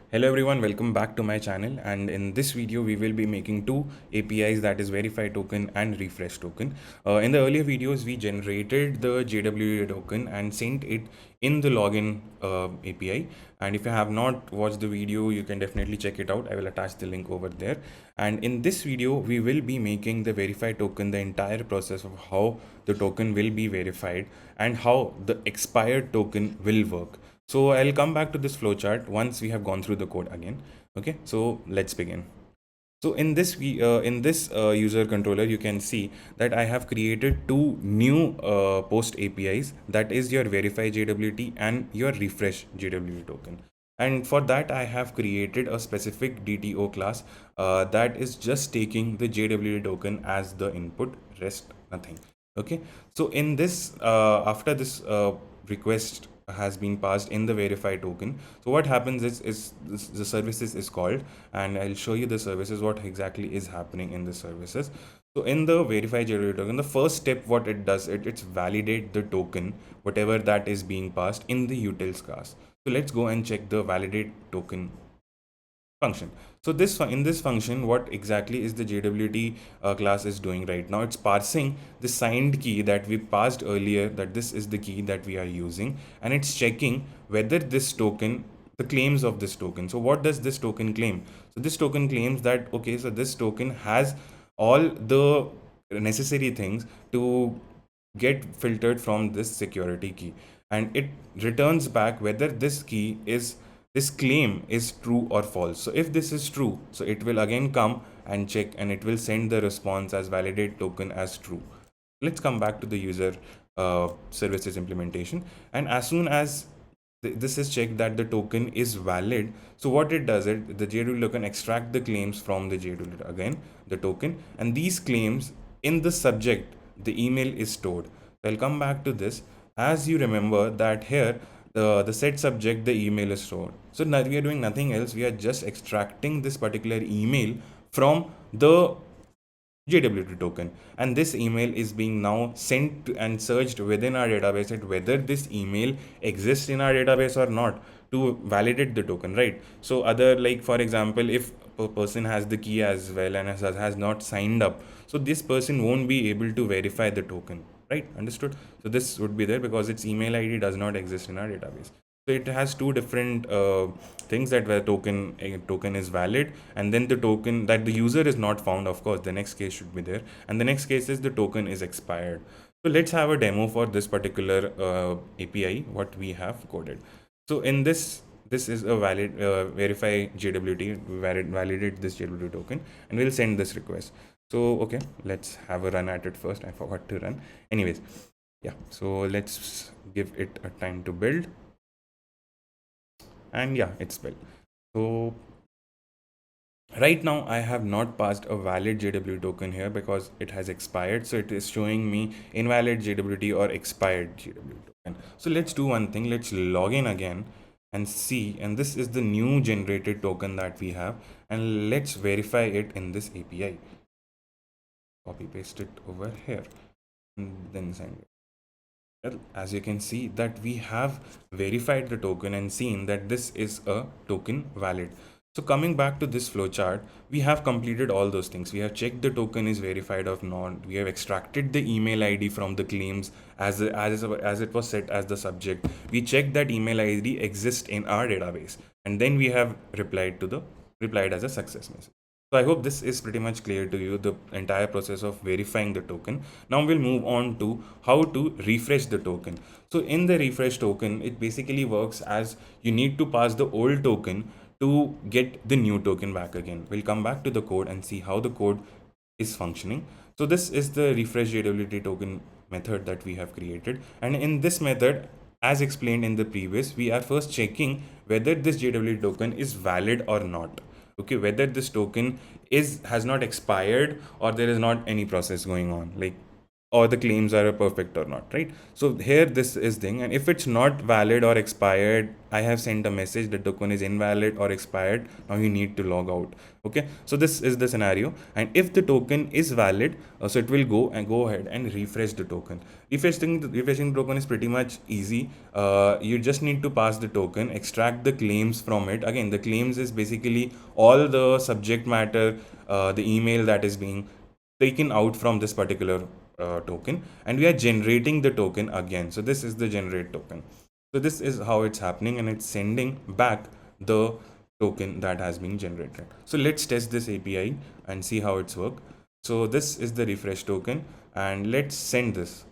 Hello everyone, welcome back to my channel, and in this video we will be making two APIs, that is verify token and refresh token. In the earlier videos we generated the JWT token and sent it in the login API, and if you have not watched the video you can definitely check it out. I will attach the link over there. And in this video we will be making the verify token, the entire process of how the token will be verified and how the expired token will work. So I'll come back to this flowchart once we have gone through the code again. Okay, so let's begin. So in this user controller, you can see that I have created two new post APIs, that is your verify JWT and your refresh JWT token. And for that, I have created a specific DTO class that is just taking the JWT token as the input, rest nothing. Okay, so in this, after this request has been passed in the verify token, so what happens is the services is called, and I'll show you the services, what exactly is happening in the services. So in the verify JWT token, the first step what it does, it's validate the token, whatever that is being passed in the utils class. So let's go and check the validate token function. So in this function, what exactly is the JWT class is doing right now? It's parsing the signed key that we passed earlier, that this is the key that we are using, and it's checking whether this token, the claims of this token. So what does this token claim? So this token claims that, okay, so this token has all the necessary things to get filtered from this security key, and it returns back whether this claim is true or false. So if this is true, so it will again come and check, and it will send the response as validate token as true. Let's come back to the user services implementation, and as soon as this is checked that the token is valid, so what it does, the JWT token extract the claims from the JWT, again the token, and these claims in the subject the email is stored. So I'll come back to this. As you remember that here the set subject, the email is stored. So now we are doing nothing else, we are just extracting this particular email from the JWT token, and this email is being now sent and searched within our database at whether this email exists in our database or not, to validate the token, right? So other, like for example, if a person has the key as well and has not signed up, so this person won't be able to verify the token, right? Understood? So this would be there because its email ID does not exist in our database. So it has two different things, that where token is valid, and then the token that the user is not found. Of course, the next case should be there, and the next case is the token is expired. So let's have a demo for this particular API what we have coded. So in this is a valid verify JWT, validate this JWT token, and we'll send this request. So okay, let's have a run at it first. I forgot to run. Anyways, yeah. So let's give it a time to build. And yeah, it's built. So right now I have not passed a valid JWT token here because it has expired, so it is showing me invalid JWT or expired JWT token. So let's do one thing, let's log in again and see, and this is the new generated token that we have, and let's verify it in this API. Copy paste it over here and then send it. Well, as you can see that we have verified the token and seen that this is a token valid. So coming back to this flowchart, we have completed all those things. We have checked the token is verified or not. We have extracted the email ID from the claims as it was set as the subject. We checked that email ID exists in our database, and then we have replied as a success message. So I hope this is pretty much clear to you, the entire process of verifying the token. Now we'll move on to how to refresh the token. So in the refresh token, it basically works as you need to pass the old token to get the new token back again. We'll come back to the code and see how the code is functioning. So this is the refresh JWT token method that we have created. And in this method, as explained in the previous, we are first checking whether this JWT token is valid or not. Okay, whether this token has not expired, or there is not any process going on, like, or the claims are perfect or not, right? So here this is thing, and if it's not valid or expired, I have sent a message, the token is invalid or expired, now you need to log out. Okay, so this is the scenario. And if the token is valid, so it will go ahead and refresh the token. Refreshing the token is pretty much easy. You just need to pass the token, extract the claims from it. Again, the claims is basically all the subject matter, the email that is being taken out from this particular token, and we are generating the token again. So this is the generate token. So this is how it's happening, and it's sending back the token that has been generated. So let's test this API and see how it's work. So this is the refresh token, and let's send this.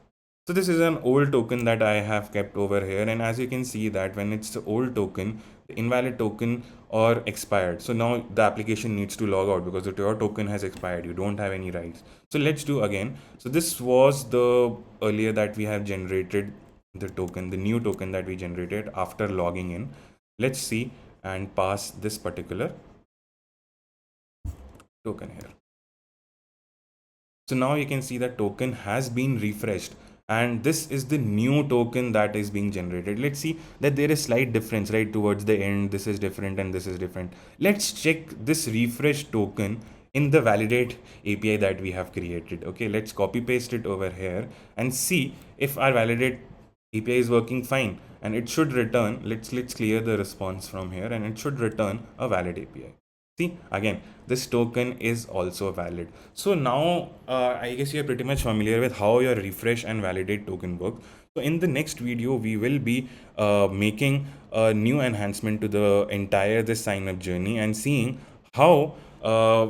So this is an old token that I have kept over here, and as you can see that when it's the old token, the invalid token or expired. So now the application needs to log out because your token has expired. You don't have any rights. So let's do again. So this was the earlier that we have generated the token, the new token that we generated after logging in. Let's see and pass this particular token here. So now you can see that token has been refreshed, and this is the new token that is being generated. Let's see that there is slight difference right towards the end. This is different and this is different. Let's check this refresh token in the validate API that we have created. Okay, let's copy paste it over here and see if our validate API is working fine, and it should return. Let's clear the response from here, and it should return a valid API. See, again, this token is also valid. So now I guess you're pretty much familiar with how your refresh and validate token work. So in the next video, we will be making a new enhancement to the entire this sign up journey and seeing how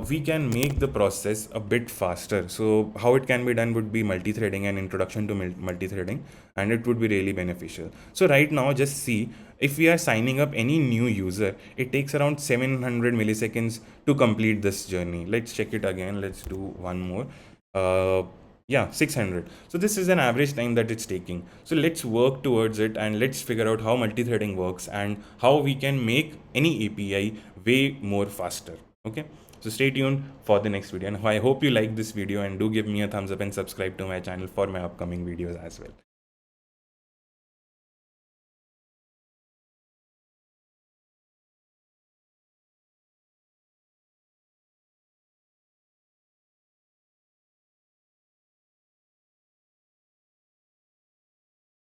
we can make the process a bit faster. So how it can be done would be multi-threading and introduction to multi-threading, and it would be really beneficial. So right now, just see, if we are signing up any new user, it takes around 700 milliseconds to complete this journey. Let's check it again. Let's do one more. Yeah, 600. So this is an average time that it's taking. So let's work towards it, and let's figure out how multi-threading works and how we can make any API way more faster. Okay, so stay tuned for the next video, and I hope you like this video, and do give me a thumbs up and subscribe to my channel for my upcoming videos as well.